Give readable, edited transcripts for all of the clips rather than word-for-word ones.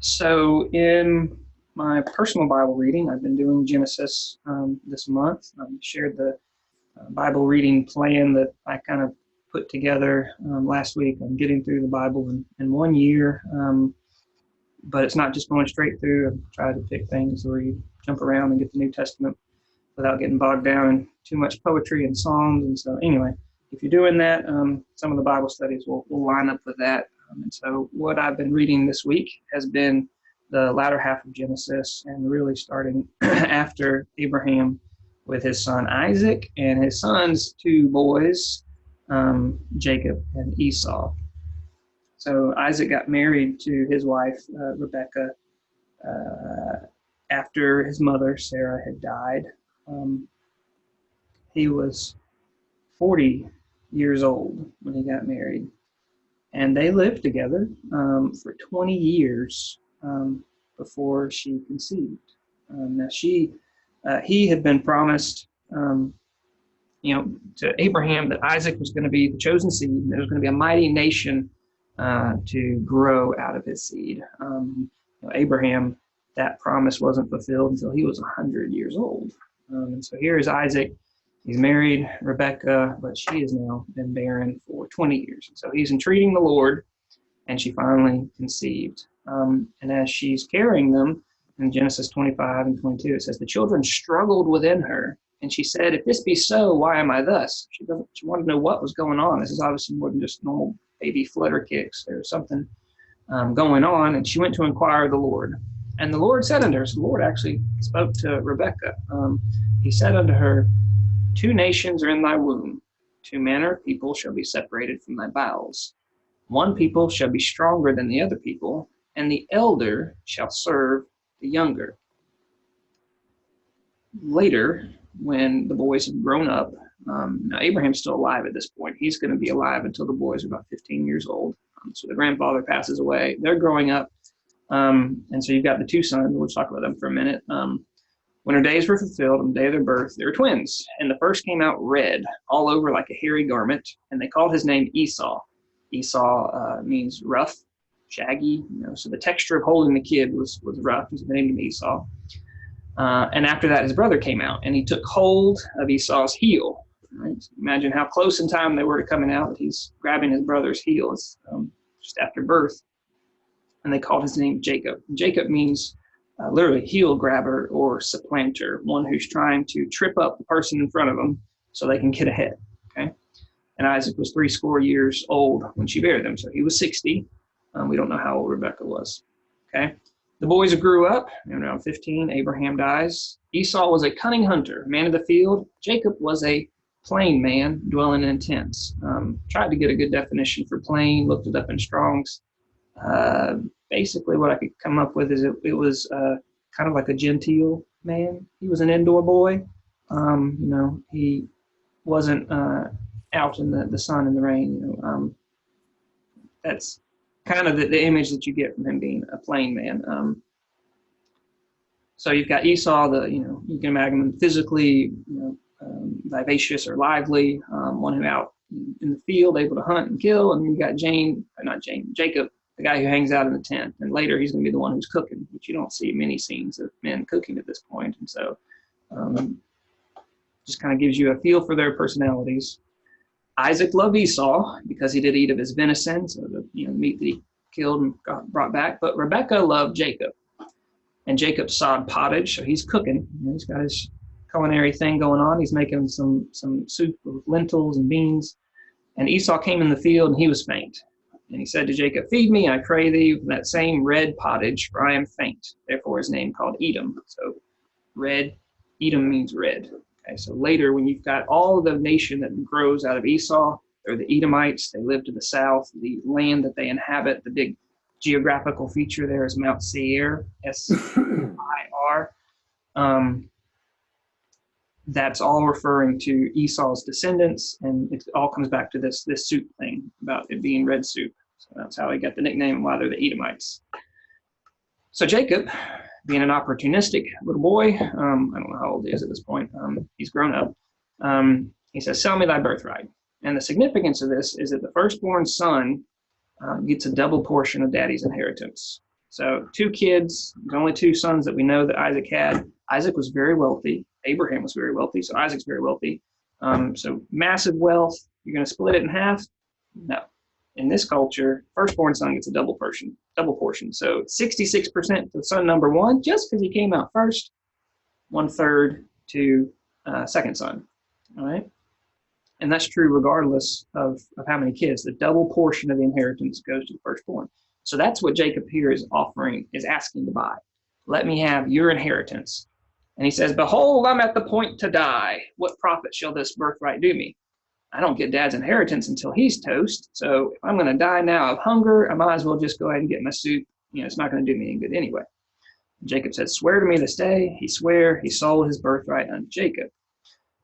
So, in my personal Bible reading, I've been doing Genesis this month. I shared the Bible reading plan that I kind of put together last week. I'm getting through the Bible in 1 year, but it's not just going straight through. I've tried to pick things where you jump around and get the New Testament without getting bogged down in too much poetry and Psalms. And so, anyway, if you're doing that, some of the Bible studies will line up with that. And so what I've been reading this week has been the latter half of Genesis and really starting after Abraham with his son Isaac and his son's two boys, Jacob and Esau. So Isaac got married to his wife, Rebekah, after his mother, Sarah, had died. He was 40 years old when he got married. And they lived together for 20 years before she conceived. Now he had been promised, to Abraham that Isaac was going to be the chosen seed, and there was going to be a mighty nation to grow out of his seed. Abraham, that promise wasn't fulfilled until he was 100 years old. And so here is Isaac. He's married Rebekah, but she has now been barren for 20 years. And so he's entreating the Lord, and she finally conceived. And as she's carrying them, in Genesis 25 and 22, it says, the children struggled within her. And she said, if this be so, why am I thus? She wanted to know what was going on. This is obviously more than just normal baby flutter kicks. There was something going on. And she went to inquire of the Lord. And the Lord said unto her, so the Lord actually spoke to Rebekah. He said unto her, two nations are in thy womb. Two manner of people shall be separated from thy bowels. One people shall be stronger than the other people, and the elder shall serve the younger. Later, when the boys have grown up, now Abraham's still alive at this point. He's going to be alive until the boys are about 15 years old. So the grandfather passes away. They're growing up. And so you've got the two sons. We'll talk about them for a minute. When her days were fulfilled, on the day of their birth, they were twins. And the first came out red, all over like a hairy garment, and they called his name Esau. Esau means rough, shaggy, so the texture of holding the kid was rough, and so they named him Esau. And after that, his brother came out, and he took hold of Esau's heel. Right? So imagine how close in time they were to coming out that he's grabbing his brother's heel just after birth. And they called his name Jacob. Jacob means literally heel grabber or supplanter, one who's trying to trip up the person in front of them so they can get ahead. Okay, and Isaac was 80 years old when she bare them, so he was 60. We don't know how old Rebekah was. Okay, the boys grew up. Around 15, Abraham dies. Esau was a cunning hunter, man of the field. Jacob was a plain man, dwelling in tents. Tried to get a good definition for plain, looked it up in Strong's. Basically what I could come up with is it was kind of like a genteel man. He was an indoor boy. He wasn't out in the sun and the rain. That's kind of the image that you get from him being a plain man. So you've got Esau, you can imagine him physically, vivacious or lively, one who out in the field, able to hunt and kill. And you got Jacob, the guy who hangs out in the tent. And later he's going to be the one who's cooking, which you don't see many scenes of men cooking at this point. And so just kind of gives you a feel for their personalities. Isaac loved Esau because he did eat of his venison, so the meat that he killed and brought back. But Rebekah loved Jacob. And Jacob sawed pottage, so he's cooking. He's got his culinary thing going on. He's making some soup with lentils and beans. And Esau came in the field, and he was faint. And he said to Jacob, feed me, I pray thee, with that same red pottage, for I am faint. Therefore his name called Edom. So Edom means red. Okay, so later when you've got all of the nation that grows out of Esau, they're the Edomites. They live to the south. The land that they inhabit, the big geographical feature there is Mount Seir, S-I-R. That's all referring to Esau's descendants, and it all comes back to this soup thing about it being red soup. So that's how he got the nickname and why they're the Edomites. So Jacob, being an opportunistic little boy, I don't know how old he is at this point. He's grown up. He says, sell me thy birthright. And the significance of this is that the firstborn son gets a double portion of daddy's inheritance. So 2 kids, there's only 2 sons that we know that Isaac had. Isaac was very wealthy. Abraham was very wealthy, so Isaac's very wealthy. So massive wealth. You're going to split it in half? No. In this culture, firstborn son gets a double portion. So 66% to son number 1, just because he came out first. 1/3 to second son. All right. And that's true regardless of how many kids. The double portion of the inheritance goes to the firstborn. So that's what Jacob here is offering, is asking to buy. Let me have your inheritance. And he says, behold, I'm at the point to die. What profit shall this birthright do me? I don't get dad's inheritance until he's toast. So if I'm going to die now of hunger, I might as well just go ahead and get my soup. It's not going to do me any good anyway. Jacob said, swear to me this day. He swore. He sold his birthright unto Jacob.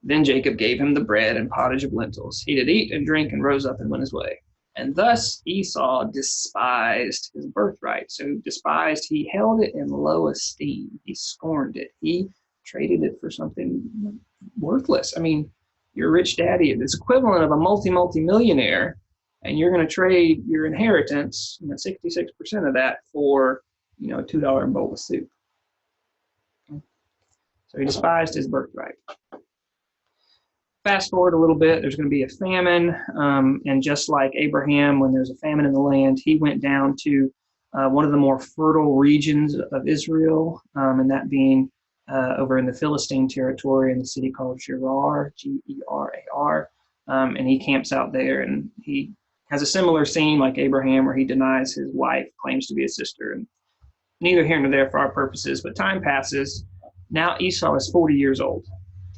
Then Jacob gave him the bread and pottage of lentils. He did eat and drink and rose up and went his way. And thus Esau despised his birthright. So despised, he held it in low esteem. He scorned it. He traded it for something worthless. I mean, your rich daddy, it's equivalent of a multi-millionaire, and you're going to trade your inheritance, 66% of that, for, a $2 bowl of soup. So he despised his birthright. Fast forward a little bit, there's going to be a famine, and just like Abraham, when there's a famine in the land, he went down to one of the more fertile regions of Israel, and that being over in the Philistine territory in the city called Gerar, Gerar, and he camps out there, and he has a similar scene like Abraham where he denies his wife, claims to be his sister, and neither here nor there for our purposes, but time passes. Now Esau is 40 years old.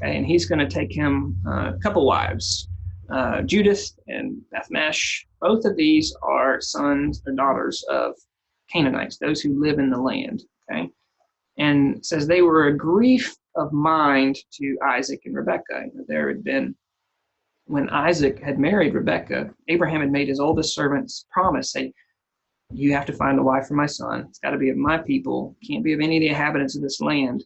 Okay, and he's going to take him a couple wives, Judith and Bethmesh. Both of these are sons or daughters of Canaanites, those who live in the land. Okay, and says they were a grief of mind to Isaac and Rebekah. There had been, when Isaac had married Rebekah, Abraham had made his oldest servants promise, say, you have to find a wife for my son. It's got to be of my people. Can't be of any of the inhabitants of this land.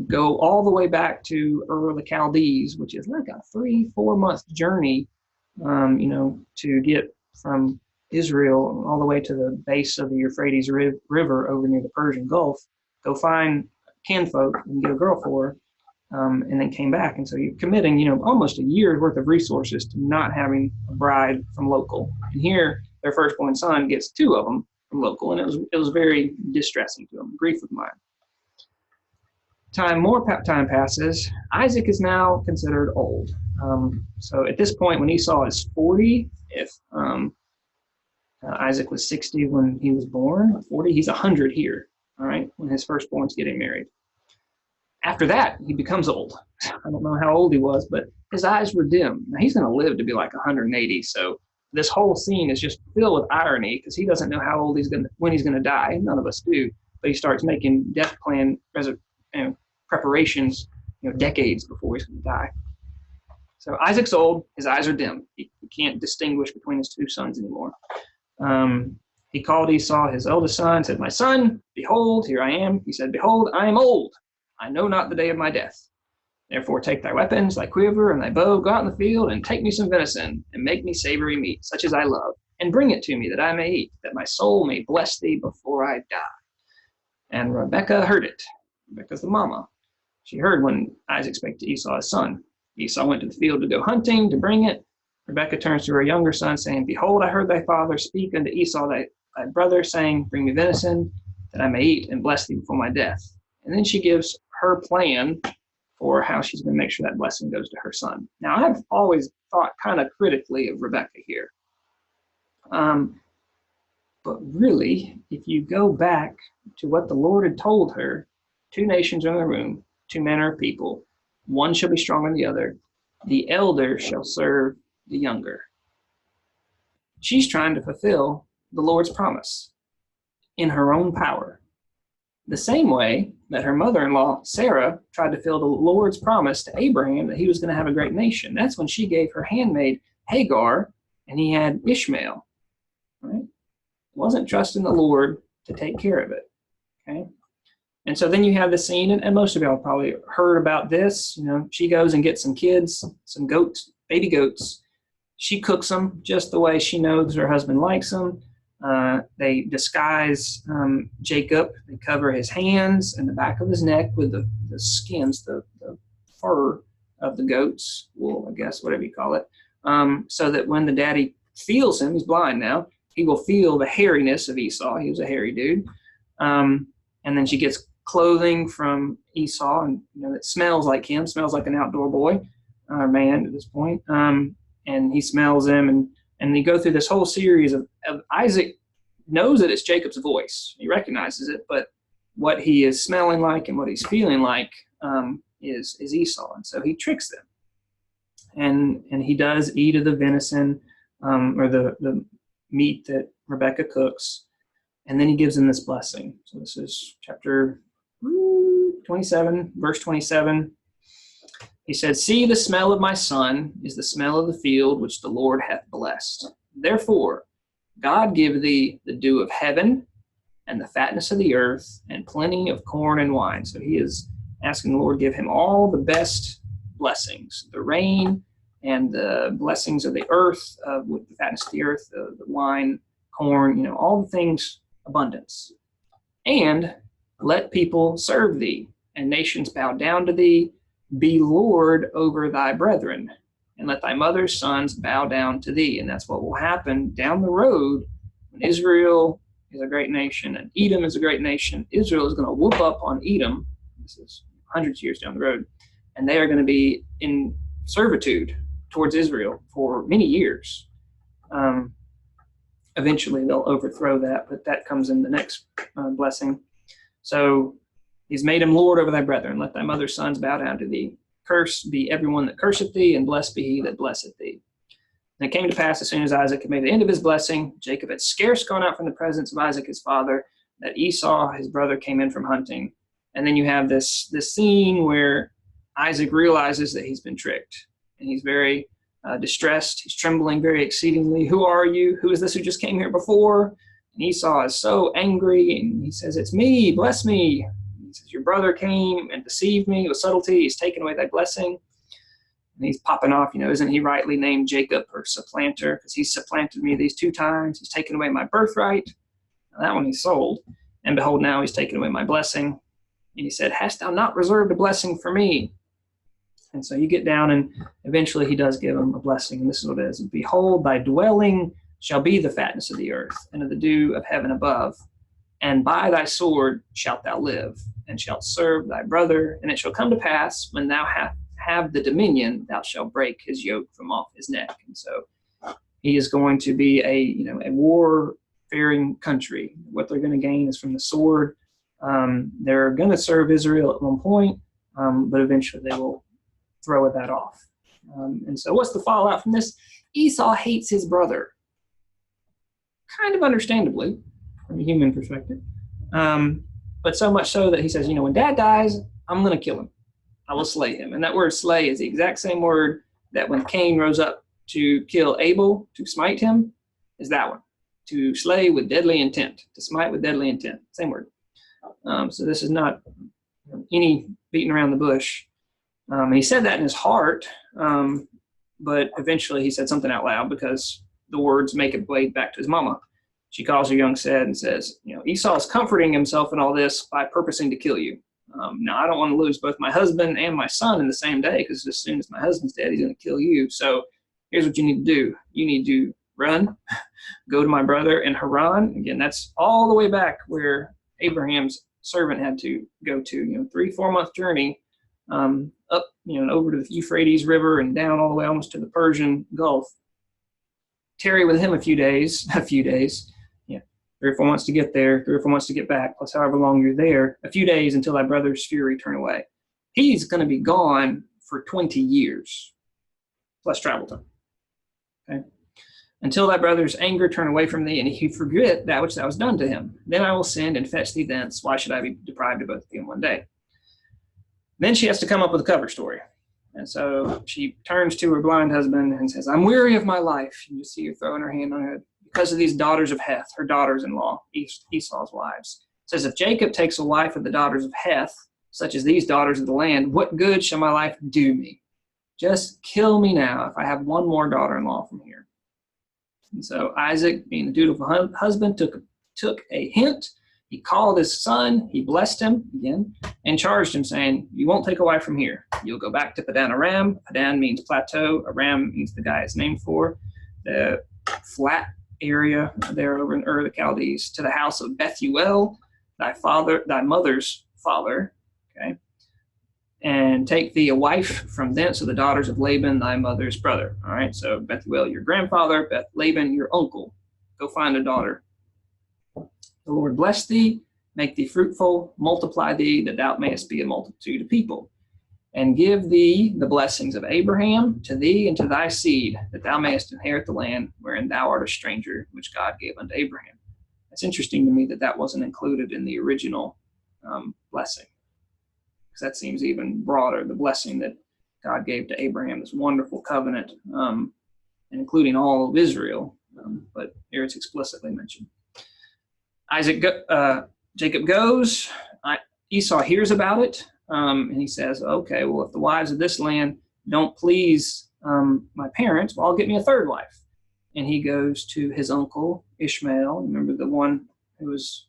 Go all the way back to Ur of the Chaldees, which is like a 3-4 month journey, to get from Israel all the way to the base of the Euphrates River over near the Persian Gulf. Go find kinfolk and get a girl for her, and then came back. And so you're committing, almost a year's worth of resources to not having a bride from local. And here, their firstborn son gets 2 of them from local, and it was very distressing to them, grief of mind. More time passes. Isaac is now considered old. So at this point, when Esau is 40, if Isaac was 60 when he was born, 40, he's 100 here, all right, when his firstborn's getting married. After that, he becomes old. I don't know how old he was, but his eyes were dim. Now, he's going to live to be like 180, so this whole scene is just filled with irony because he doesn't know how old when he's going to die. None of us do, but he starts making death plan preparations, decades before he's going to die. So Isaac's old, his eyes are dim. He can't distinguish between his 2 sons anymore. He called Esau, his eldest son, said, my son, behold, here I am. He said, behold, I am old. I know not the day of my death. Therefore take thy weapons, thy quiver, and thy bow, go out in the field, and take me some venison, and make me savory meat, such as I love, and bring it to me, that I may eat, that my soul may bless thee before I die. And Rebekah heard it. Rebekah's the mama. She heard when Isaac spake to Esau, his son. Esau went to the field to go hunting, to bring it. Rebekah turns to her younger son, saying, behold, I heard thy father speak unto Esau, thy brother, saying, bring me venison, that I may eat, and bless thee before my death. And then she gives her plan for how she's going to make sure that blessing goes to her son. Now, I've always thought kind of critically of Rebekah here. But really, if you go back to what the Lord had told her, 2 nations are in the room, 2 manner of people, one shall be stronger than the other. The elder shall serve the younger. She's trying to fulfill the Lord's promise in her own power. The same way that her mother-in-law, Sarah, tried to fulfill the Lord's promise to Abraham that he was going to have a great nation. That's when she gave her handmaid Hagar, and he had Ishmael. Right? Wasn't trusting the Lord to take care of it. Okay? And so then you have the scene, and most of y'all probably heard about this. She goes and gets some kids, some goats, baby goats. She cooks them just the way she knows her husband likes them. They disguise Jacob. They cover his hands and the back of his neck with the skins, the fur of the goat's wool, I guess, whatever you call it, so that when the daddy feels him, he's blind now, he will feel the hairiness of Esau. He was a hairy dude. And then she gets clothing from Esau, and it smells like him, smells like an outdoor boy or man at this point. And he smells him, and you go through this whole series of Isaac knows that it's Jacob's voice. He recognizes it, but what he is smelling like and what he's feeling like is Esau. And so he tricks them. And he does eat of the venison or the meat that Rebekah cooks. And then he gives them this blessing. So this is chapter 27, verse 27. He said, "See, the smell of my son is the smell of the field which the Lord hath blessed. Therefore, God give thee the dew of heaven and the fatness of the earth and plenty of corn and wine." So he is asking the Lord give him all the best blessings, the rain and the blessings of the earth, with the fatness of the earth, the wine, corn, all the things, abundance. "And let people serve thee, and nations bow down to thee. Be Lord over thy brethren, and let thy mother's sons bow down to thee." And that's what will happen down the road when Israel is a great nation and Edom is a great nation. Israel is going to whoop up on Edom. This is hundreds of years down the road. And they are going to be in servitude towards Israel for many years. Eventually they'll overthrow that, but that comes in the next blessing. So he's made him Lord over thy brethren. Let thy mother's sons bow down to thee. Cursed be everyone that curseth thee, and blessed be he that blesseth thee. And it came to pass, as soon as Isaac had made the end of his blessing, Jacob had scarce gone out from the presence of Isaac his father, that Esau his brother came in from hunting. And then you have this scene where Isaac realizes that he's been tricked, and he's very distressed. He's trembling very exceedingly. "Who are you? Who is this who just came here before?" And Esau is so angry, and he says, "It's me, bless me." He says, "Your brother came and deceived me with subtlety. He's taken away thy blessing." And he's popping off, isn't he rightly named Jacob, or supplanter, because he's supplanted me these 2 times. He's taken away my birthright. Now, that one he sold. And behold, now he's taken away my blessing. And he said, "Hast thou not reserved a blessing for me?" And so you get down, and eventually he does give him a blessing. And this is what it is. "Behold, thy dwelling shall be the fatness of the earth, and of the dew of heaven above. And by thy sword shalt thou live, and shalt serve thy brother. And it shall come to pass, when thou have the dominion, thou shalt break his yoke from off his neck." And so he is going to be a war-faring country. What they're going to gain is from the sword. They're going to serve Israel at one point, but eventually they will throw that off. And so what's the fallout from this? Esau hates his brother, kind of understandably from a human perspective, but so much so that he says, when dad dies, I'm going to kill him. I will slay him. And that word slay is the exact same word that when Cain rose up to kill Abel, to smite him, is that one. To slay with deadly intent, to smite with deadly intent, same word. So this is not any beating around the bush. And he said that in his heart, but eventually he said something out loud, because the words make it way back to his mama. She calls her young said and says, "Esau is comforting himself in all this by purposing to kill you. Now, I don't want to lose both my husband and my son in the same day, because as soon as my husband's dead, he's going to kill you. So here's what you need to do. You need to run, go to my brother in Haran." Again, that's all the way back where Abraham's servant had to go to, 3-4 month journey up, over to the Euphrates River and down all the way almost to the Persian Gulf. Tarry with him a few days, 3 or 4 months to get there, 3 or 4 months to get back, plus however long you're there, a few days until thy brother's fury turn away. He's going to be gone for 20 years, plus travel time. Okay? "Until thy brother's anger turn away from thee, and he forget that which thou hast done to him. Then I will send and fetch thee thence. Why should I be deprived of both of thee in one day?" Then she has to come up with a cover story. And so she turns to her blind husband and says, "I'm weary of my life." You just see her throwing her hand on her head. "Because of these daughters of Heth," her daughters-in-law, Esau's wives. It says, "If Jacob takes a wife of the daughters of Heth, such as these daughters of the land, what good shall my life do me? Just kill me now if I have one more daughter-in-law from here." And so Isaac, being a dutiful husband, took a hint. He called his son, he blessed him again, and charged him, saying, "You won't take a wife from here. You'll go back to Padan Aram." Padan means plateau. Aram means the guy it's named for. The flat area there over in Ur of the Chaldees, to the house of Bethuel, thy mother's father, okay, and take thee a wife from thence of the daughters of Laban, thy mother's brother. All right, so Bethuel, your grandfather, Laban, your uncle. Go find a daughter. The Lord bless thee, make thee fruitful, multiply thee, that thou mayest be a multitude of people, and give thee the blessings of Abraham to thee and to thy seed, that thou mayest inherit the land wherein thou art a stranger, which God gave unto Abraham. It's interesting to me that that wasn't included in the original blessing, because that seems even broader, the blessing that God gave to Abraham, this wonderful covenant, and including all of Israel, but here it's explicitly mentioned. Jacob goes, Esau hears about it, and he says, okay, well, if the wives of this land don't please my parents, well, I'll get me a third wife. And he goes to his uncle, Ishmael. Remember the one who was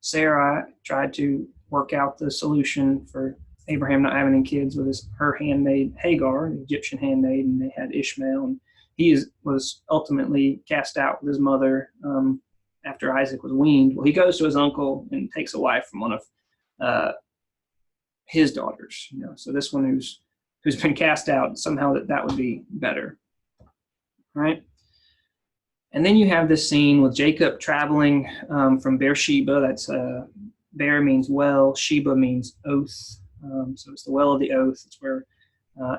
Sarah tried to work out the solution for Abraham not having any kids with her handmaid Hagar, the Egyptian handmaid, and they had Ishmael. And he was ultimately cast out with his mother after Isaac was weaned. Well, he goes to his uncle and takes a wife from one of his daughters. So this one who's been cast out, somehow that would be better, right? And then you have this scene with Jacob traveling from Beersheba. That's Beer means well, Sheba means oath. So it's the well of the oath. It's where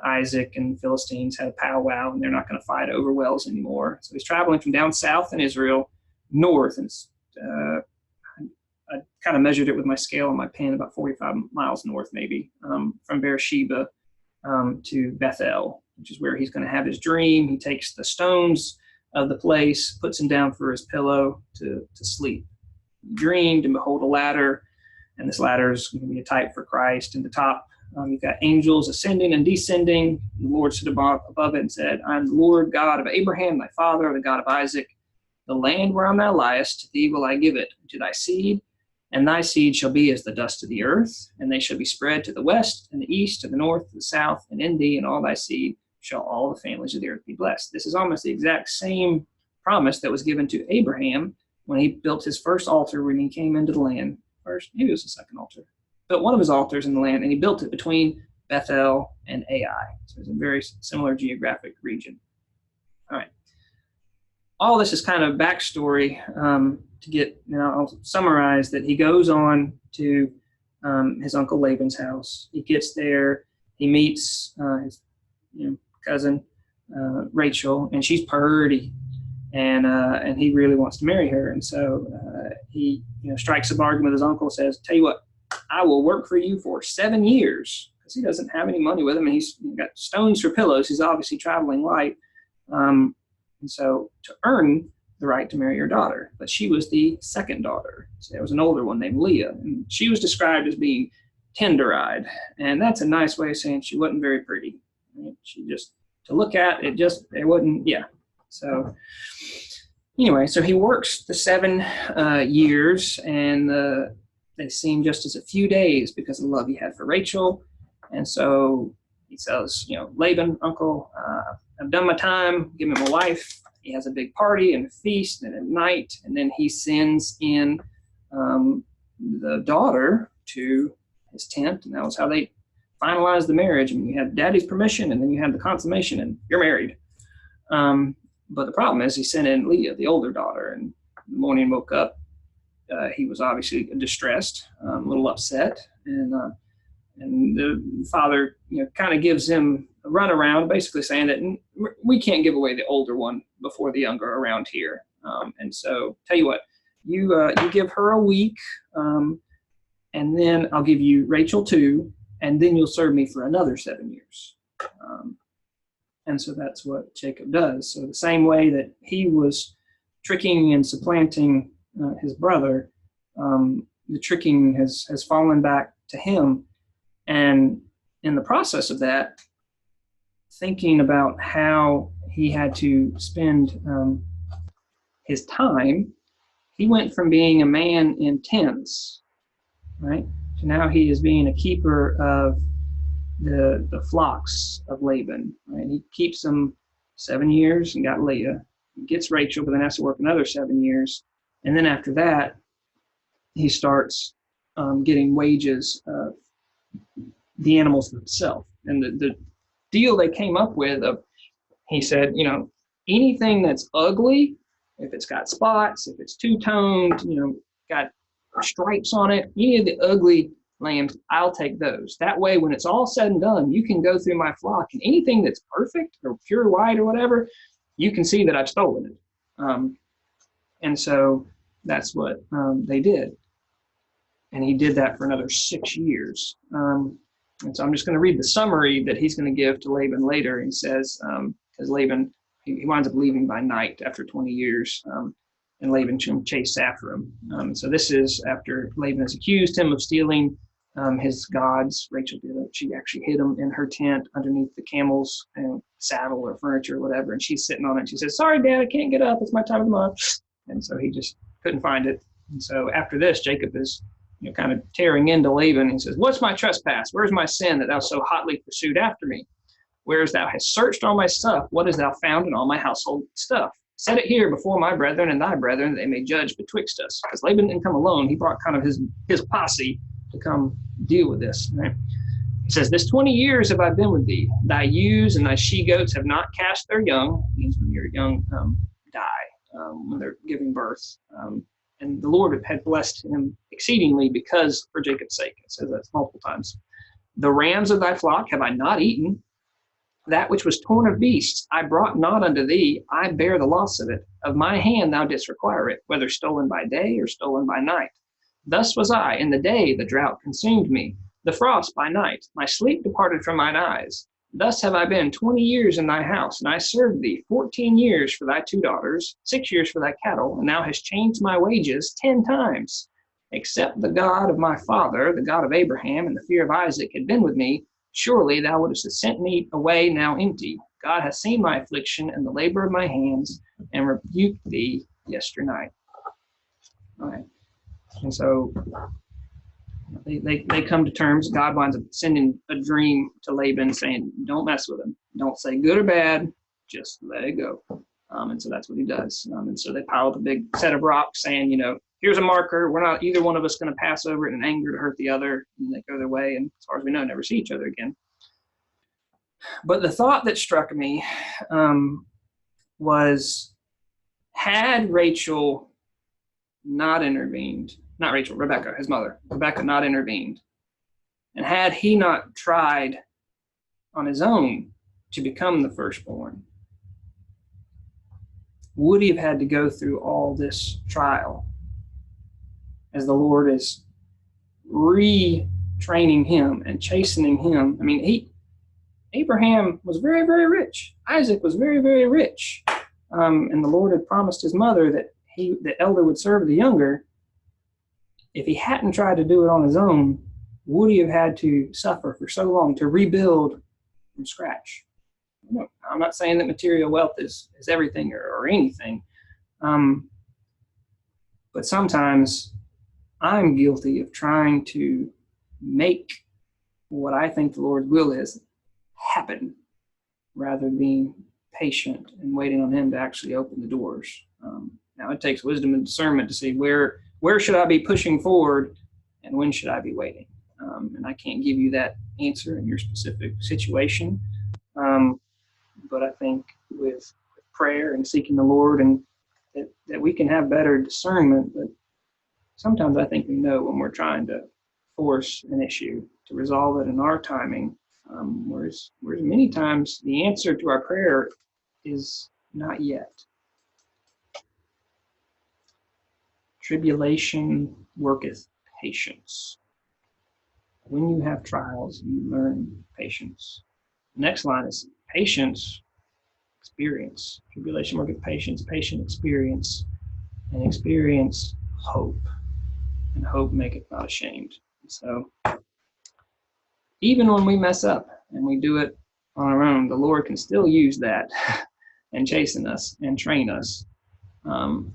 Isaac and the Philistines had a powwow, and they're not going to fight over wells anymore. So he's traveling from down south in Israel north, and I kind of measured it with my scale on my pen, about 45 miles north maybe, from Beersheba to Bethel, which is where he's going to have his dream. He takes the stones of the place, puts them down for his pillow to sleep. He dreamed, and behold, a ladder, and this ladder is going to be a type for Christ. And the top, you've got angels ascending and descending. The Lord stood above it and said, "I am the Lord God of Abraham, thy father, the God of Isaac. The land whereon thou liest, to thee will I give it, to thy seed, and thy seed shall be as the dust of the earth, and they shall be spread to the west, and the east, to the north, to the south, and in thee and all thy seed shall all the families of the earth be blessed." This is almost the exact same promise that was given to Abraham when he built his first altar when he came into the land. First, maybe it was the second altar. Built one of his altars in the land, and he built it between Bethel and Ai. So it's a very similar geographic region. All right. All this is kind of backstory to get, I'll summarize that he goes on to his uncle Laban's house. He gets there, he meets his cousin Rachel, and she's pretty, and he really wants to marry her. And so he strikes a bargain with his uncle, says, "Tell you what, I will work for you for 7 years," because he doesn't have any money with him, and he's got stones for pillows. He's obviously traveling light. And so to earn the right to marry your daughter. But she was the second daughter. So there was an older one named Leah, and she was described as being tender-eyed. And that's a nice way of saying she wasn't very pretty. Right? She just, to look at, it wasn't, yeah. So anyway, so he works the 7 years, and they seem just as a few days because of the love he had for Rachel. And so he says, Laban, uncle, I've done my time, give him a wife. He has a big party and a feast and a night, and then he sends in the daughter to his tent, and that was how they finalized the marriage. I mean, you had daddy's permission, and then you had the consummation, and you're married. But the problem is he sent in Leah, the older daughter, and in the morning woke up. He was obviously distressed, a little upset, and the father, kind of gives him a runaround, basically saying that we can't give away the older one before the younger around here. And so, tell you what, you give her a week, and then I'll give you Rachel too, and then you'll serve me for another 7 years. And so that's what Jacob does. So the same way that he was tricking and supplanting his brother, the tricking has fallen back to him. And in the process of that, thinking about how he had to spend his time, he went from being a man in tents, right, to now he is being a keeper of the flocks of Laban. Right? He keeps them 7 years and got Leah. He gets Rachel, but then has to work another 7 years. And then after that, he starts getting wages of the animals themselves. And the deal they came up with, he said, anything that's ugly, if it's got spots, if it's two-toned, got stripes on it, any of the ugly lambs, I'll take those. That way, when it's all said and done, you can go through my flock, and anything that's perfect or pure white or whatever, you can see that I've stolen it. And so that's what they did. And he did that for another 6 years. And so I'm just going to read the summary that he's going to give to Laban later. He says, because Laban, he winds up leaving by night after 20 years, and Laban chased after him. So this is after Laban has accused him of stealing his gods. Rachel did it. She actually hid him in her tent underneath the camel's saddle or furniture or whatever, and she's sitting on it. She says, "Sorry, Dad, I can't get up. It's my time of the month." And so he just couldn't find it. And so after this, Jacob is kind of tearing into Laban. He says, "What's my trespass? Where's my sin that thou so hotly pursued after me? Whereas thou hast searched all my stuff, what hast thou found in all my household stuff? Set it here before my brethren and thy brethren, that they may judge betwixt us." Because Laban didn't come alone. He brought kind of his posse to come deal with this. Right? He says, "This 20 years have I been with thee. Thy ewes and thy she-goats have not cast their young." It means when your young die, when they're giving birth. And the Lord had blessed him exceedingly because for Jacob's sake. It says that multiple times. "The rams of thy flock have I not eaten. That which was torn of beasts I brought not unto thee. I bear the loss of it. Of my hand thou didst require it, whether stolen by day or stolen by night. Thus was I. In the day the drought consumed me, the frost by night. My sleep departed from mine eyes. Thus have I been 20 years in thy house, and I served thee 14 years for thy 2 daughters, 6 years for thy cattle, and thou hast changed my wages 10 times. Except the God of my father, the God of Abraham, and the fear of Isaac had been with me, surely thou wouldst have sent me away now empty. God hath seen my affliction and the labor of my hands, and rebuked thee yesternight." All right. And so they come to terms. God winds up sending a dream to Laban saying, "Don't mess with him. Don't say good or bad. Just let it go." And so that's what he does. And so they pile up a big set of rocks saying, "Here's a marker. We're not either one of us going to pass over it in anger to hurt the other." And they go their way. And as far as we know, never see each other again. But the thought that struck me was, had Rachel not intervened, not Rachel, Rebecca, his mother, Rebecca not intervened, and had he not tried on his own to become the firstborn, would he have had to go through all this trial as the Lord is retraining him and chastening him? I mean, Abraham was very, very rich. Isaac was very, very rich. And the Lord had promised his mother that the elder would serve the younger. If he hadn't tried to do it on his own, would he have had to suffer for so long to rebuild from scratch? I'm not saying that material wealth is everything or anything. But sometimes I'm guilty of trying to make what I think the Lord's will is happen, rather than being patient and waiting on him to actually open the doors. Now it takes wisdom and discernment to see where should I be pushing forward and when should I be waiting. And I can't give you that answer in your specific situation. But I think with prayer and seeking the Lord, and that we can have better discernment. But sometimes I think we know when we're trying to force an issue to resolve it in our timing, whereas many times the answer to our prayer is not yet. Tribulation worketh patience. When you have trials, you learn patience. The next line is patience, experience. Tribulation worketh patience, patient experience, and experience hope. And hope maketh not ashamed. So even when we mess up and we do it on our own, the Lord can still use that and chasten us and train us.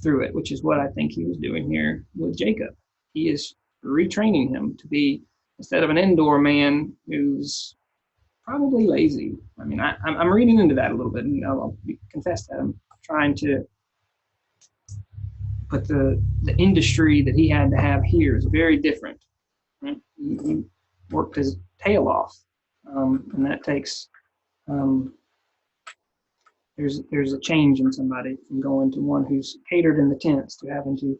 through it, which is what I think he was doing here with Jacob. He is retraining him to be, instead of an indoor man who's probably lazy. I mean, I'm reading into that a little bit, and I'll confess that I'm trying to put the industry that he had to have here is very different. He worked his tail off, and that takes there's a change in somebody from going to one who's catered in the tents to having to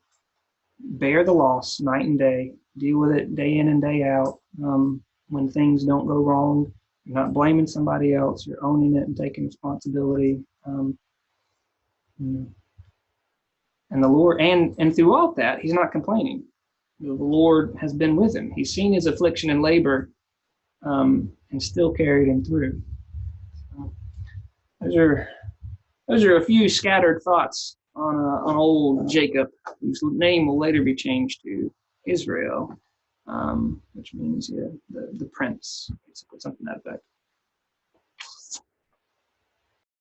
bear the loss night and day, deal with it day in and day out. When things don't go wrong, you're not blaming somebody else, you're owning it and taking responsibility. And the Lord, and throughout that, he's not complaining. The Lord has been with him. He's seen his affliction and labor, and still carried him through. So those are a few scattered thoughts on old Jacob, whose name will later be changed to Israel, which means the prince, basically something like that.